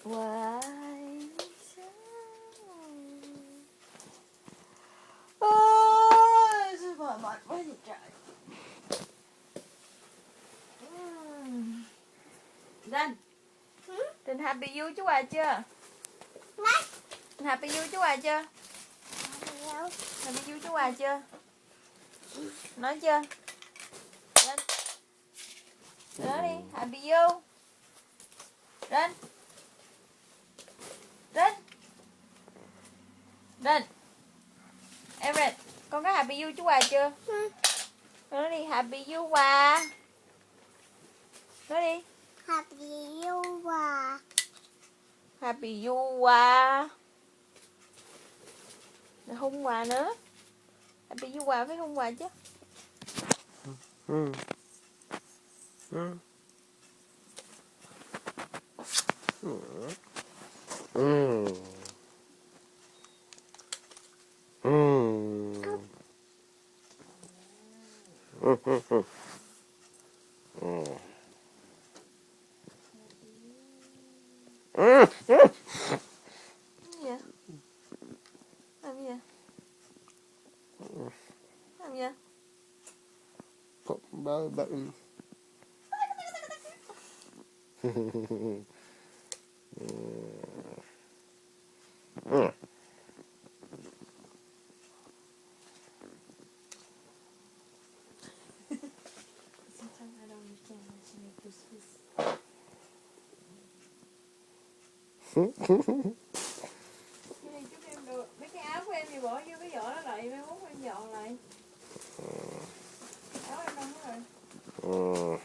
Hoài ôi sao mà mệt quá vậy trời. Rinh, Rinh happy you chú Hòa chưa? Happy you chú Hòa chưa? Happy you chú Hòa chưa? Nói chưa? Rinh, nói đi, happy you. Rinh, Rinh, Rinh, Everett, con có happy you chú Hòa chưa? Nói đi, happy you Hòa. Nói đi, Happy you Hòa. happy you Hòa. Rồi hung Hòa nữa. Happy you Hòa với hung Hòa chứ. Dạ. Làm gì? Làm gì? Bao bận. Sometimes I don't understand why she make this face. Cái này chúc em được. Mấy cái áo của em thì bỏ vô cái giỏ đó lại, mai mốt em dọn lại. Áo em đâu hết rồi.